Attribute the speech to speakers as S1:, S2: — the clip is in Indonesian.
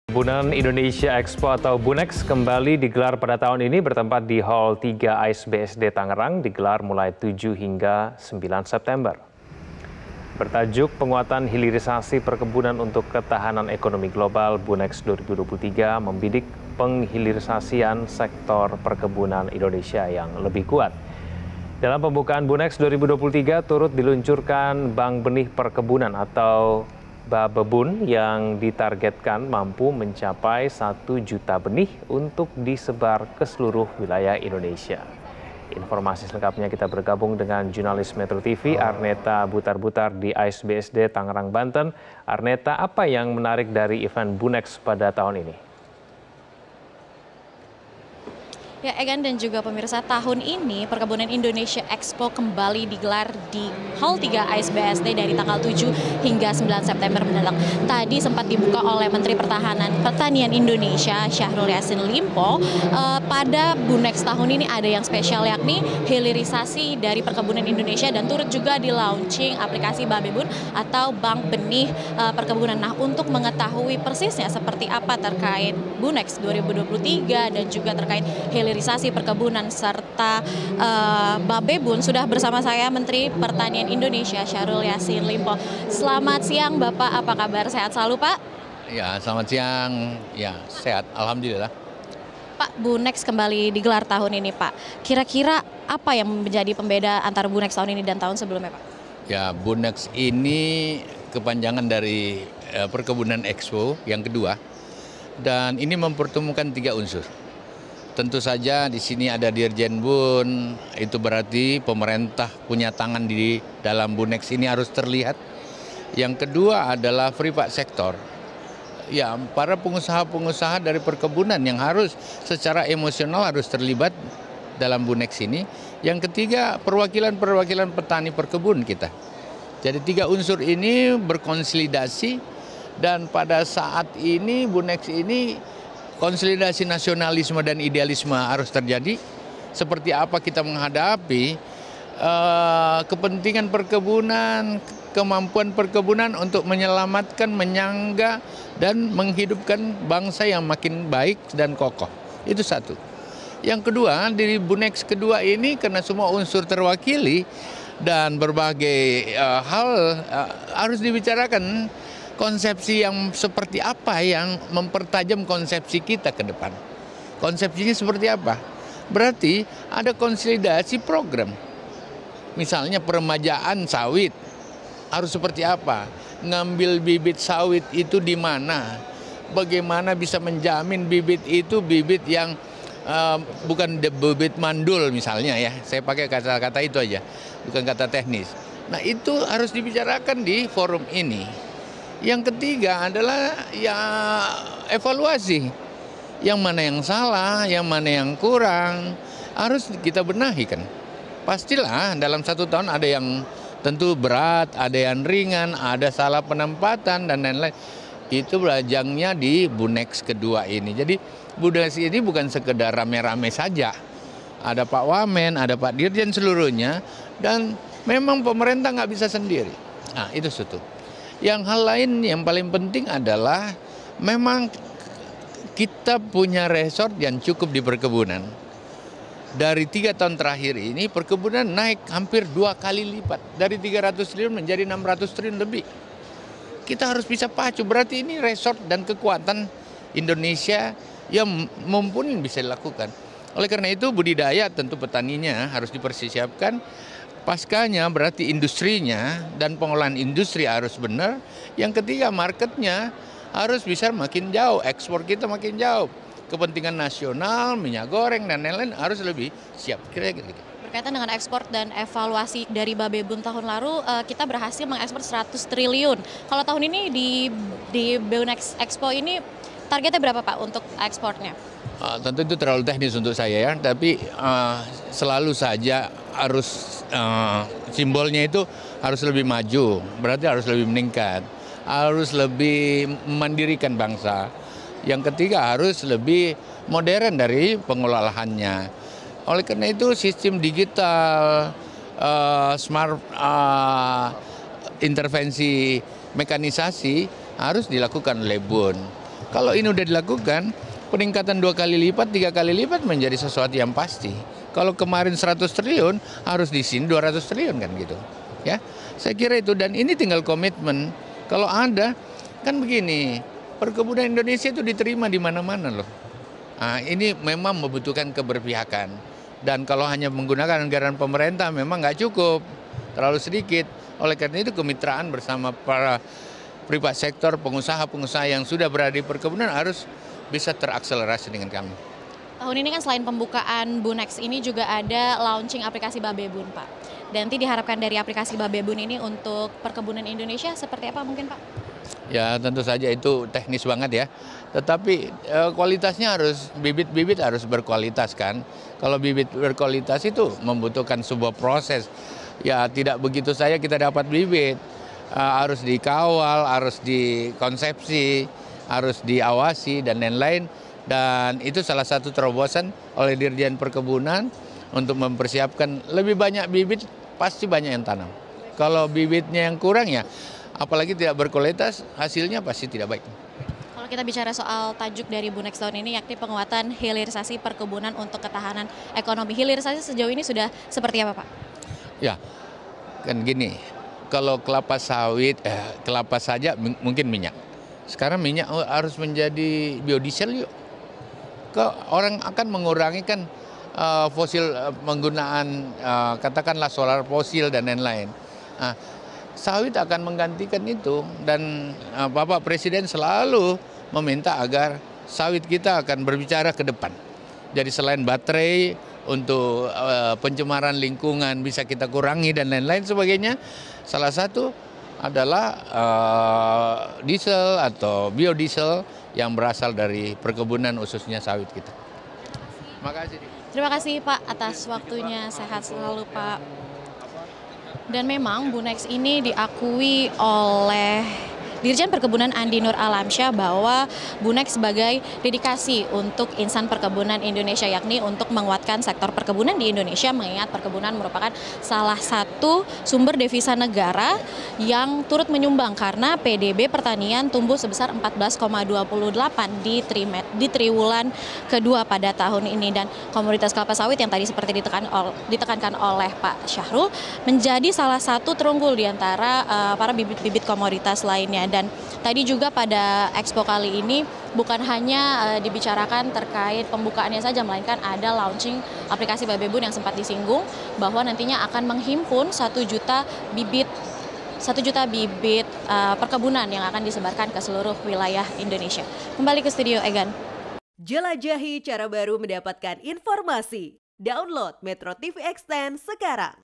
S1: Perkebunan Indonesia Expo atau BUNEX kembali digelar pada tahun ini bertempat di Hall 3 AIS BSD Tangerang, digelar mulai 7 hingga 9 September. Bertajuk Penguatan Hilirisasi Perkebunan untuk Ketahanan Ekonomi Global, BUNEX 2023 membidik penghilirisasian sektor perkebunan Indonesia yang lebih kuat. Dalam pembukaan BUNEX 2023 turut diluncurkan Bank Benih Perkebunan atau Babebun yang ditargetkan mampu mencapai 1 juta benih untuk disebar ke seluruh wilayah Indonesia. Informasi selengkapnya kita bergabung dengan jurnalis Metro TV Arneta Butar-Butar di AIS BSD Tangerang, Banten. Arneta, apa yang menarik dari event BUNEX pada tahun ini?
S2: Ya, Egan dan juga pemirsa, tahun ini Perkebunan Indonesia Expo kembali digelar di Hall 3 AIS BSD dari tanggal 7 hingga 9 September mendatang. Tadi sempat dibuka oleh Menteri Pertanian Indonesia Syahrul Yassin Limpo. Pada BUNEX tahun ini ada yang spesial, yakni hilirisasi dari perkebunan Indonesia, dan turut juga di launching aplikasi Babebun atau Bank Benih Perkebunan. Nah, untuk mengetahui persisnya seperti apa terkait BUNEX 2023 dan juga terkait hilirisasi perkebunan serta Babebun, sudah bersama saya Menteri Pertanian Indonesia Syahrul Yassin Limpo. Selamat siang Bapak, apa kabar? Sehat selalu Pak?
S3: Ya, selamat siang. Ya, sehat, alhamdulillah.
S2: Pak, BUNEX kembali digelar tahun ini Pak. Kira-kira apa yang menjadi pembeda antara BUNEX tahun ini dan tahun sebelumnya Pak?
S3: Ya, BUNEX ini kepanjangan dari Perkebunan Expo yang kedua, dan ini mempertemukan 3 unsur. Tentu saja di sini ada Dirjen Bun, itu berarti pemerintah punya tangan di dalam BUNEX ini harus terlihat. Yang kedua adalah private sector. Ya, para pengusaha-pengusaha dari perkebunan yang harus secara emosional harus terlibat dalam BUNEX ini. Yang ketiga, perwakilan-perwakilan petani perkebun kita. Jadi 3 unsur ini berkonsolidasi, dan pada saat ini BUNEX ini konsolidasi nasionalisme dan idealisme harus terjadi. Seperti apa kita menghadapi kepentingan perkebunan, kemampuan perkebunan untuk menyelamatkan, menyangga, dan menghidupkan bangsa yang makin baik dan kokoh. Itu satu. Yang kedua, di BUNEX kedua ini karena semua unsur terwakili dan berbagai hal harus dibicarakan. Konsepsi yang seperti apa yang mempertajam konsepsi kita ke depan. Konsepsinya seperti apa? Berarti ada konsolidasi program. Misalnya peremajaan sawit harus seperti apa? Ngambil bibit sawit itu di mana? Bagaimana bisa menjamin bibit itu bibit yang bukan bibit mandul misalnya ya. Saya pakai kata-kata itu aja, bukan kata teknis. Nah, itu harus dibicarakan di forum ini. Yang ketiga adalah ya evaluasi. Yang mana yang salah, yang mana yang kurang, harus kita benahi kan. Pastilah dalam 1 tahun ada yang tentu berat, ada yang ringan, ada salah penempatan dan lain-lain. Itu belajangnya di BUNEX kedua ini. Jadi BUNEX ini bukan sekedar rame-rame saja. Ada Pak Wamen, ada Pak Dirjen seluruhnya, dan memang pemerintah nggak bisa sendiri. Nah, itu satu. Yang hal lain yang paling penting adalah memang kita punya resort yang cukup di perkebunan. Dari 3 tahun terakhir ini perkebunan naik hampir 2 kali lipat. Dari 300 triliun menjadi 600 triliun lebih. Kita harus bisa pacu, berarti ini resort dan kekuatan Indonesia yang mumpuni bisa dilakukan. Oleh karena itu budidaya tentu petaninya harus dipersiapkan. Paskanya berarti industrinya dan pengolahan industri harus benar. Yang ketiga, marketnya harus bisa makin jauh, ekspor kita makin jauh. Kepentingan nasional, minyak goreng dan lain-lain harus lebih siap. Kira-kira gitu.
S2: Berkaitan dengan ekspor dan evaluasi dari Babebun tahun lalu, kita berhasil mengekspor 100 triliun. Kalau tahun ini di BUNEX Expo ini targetnya berapa Pak untuk ekspornya?
S3: Tentu itu terlalu teknis untuk saya ya, tapi selalu saja harus simbolnya itu harus lebih maju, berarti harus lebih meningkat, harus lebih memandirikan bangsa. Yang ketiga harus lebih modern dari pengelolaannya. Oleh karena itu sistem digital, smart intervensi mekanisasi harus dilakukan oleh BUN. Kalau ini udah dilakukan, peningkatan 2 kali lipat, 3 kali lipat menjadi sesuatu yang pasti. Kalau kemarin 100 triliun, harus di sini 200 triliun kan gitu. Ya, saya kira itu, dan ini tinggal komitmen. Kalau ada, kan begini, perkebunan Indonesia itu diterima di mana-mana loh. Nah, ini memang membutuhkan keberpihakan. Dan kalau hanya menggunakan anggaran pemerintah memang nggak cukup, terlalu sedikit. Oleh karena itu kemitraan bersama para private sektor, pengusaha-pengusaha yang sudah berada di perkebunan harus bisa terakselerasi dengan kami.
S2: Tahun ini kan selain pembukaan Bunex ini juga ada launching aplikasi Babebun, Pak. Dan nanti diharapkan dari aplikasi Babebun ini untuk perkebunan Indonesia seperti apa mungkin, Pak?
S3: Ya tentu saja itu teknis banget ya. Tetapi kualitasnya harus, bibit-bibit harus berkualitas kan. Kalau bibit berkualitas itu membutuhkan sebuah proses. Ya tidak begitu saja kita dapat bibit. Harus dikawal, harus dikonsepsi, harus diawasi dan lain-lain. Dan itu salah satu terobosan oleh Dirjen Perkebunan untuk mempersiapkan lebih banyak bibit, pasti banyak yang tanam. Kalau bibitnya yang kurang ya, apalagi tidak berkualitas, hasilnya pasti tidak baik.
S2: Kalau kita bicara soal tajuk dari Bunex tahun ini, yakni penguatan hilirisasi perkebunan untuk ketahanan ekonomi. Hilirisasi sejauh ini sudah seperti apa, Pak?
S3: Ya, kan gini, kalau kelapa sawit, kelapa saja mungkin minyak. Sekarang minyak harus menjadi biodiesel yuk. Orang akan mengurangi kan fosil, penggunaan katakanlah solar fosil dan lain-lain. Nah, sawit akan menggantikan itu, dan Bapak Presiden selalu meminta agar sawit kita akan berbicara ke depan. Jadi selain baterai untuk pencemaran lingkungan bisa kita kurangi dan lain-lain sebagainya, salah satu adalah diesel atau biodiesel yang berasal dari perkebunan khususnya sawit kita.
S2: Terima kasih Pak atas waktunya, sehat selalu Pak. Dan memang Bunex ini diakui oleh Dirjen Perkebunan Andi Nur Alamsyah bahwa Bunex sebagai dedikasi untuk insan perkebunan Indonesia, yakni untuk menguatkan sektor perkebunan di Indonesia, mengingat perkebunan merupakan salah satu sumber devisa negara yang turut menyumbang karena PDB pertanian tumbuh sebesar 14,28 di triwulan kedua pada tahun ini, dan komoditas kelapa sawit yang tadi seperti ditekankan oleh Pak Syahrul menjadi salah satu terunggul di antara para bibit-bibit komoditas lainnya. Dan tadi juga pada Expo kali ini bukan hanya dibicarakan terkait pembukaannya saja, melainkan ada launching aplikasi Babebun yang sempat disinggung bahwa nantinya akan menghimpun 1 juta bibit perkebunan yang akan disebarkan ke seluruh wilayah Indonesia. Kembali ke studio Egan.
S4: Jelajahi cara baru mendapatkan informasi. Download Metro TV Extend sekarang.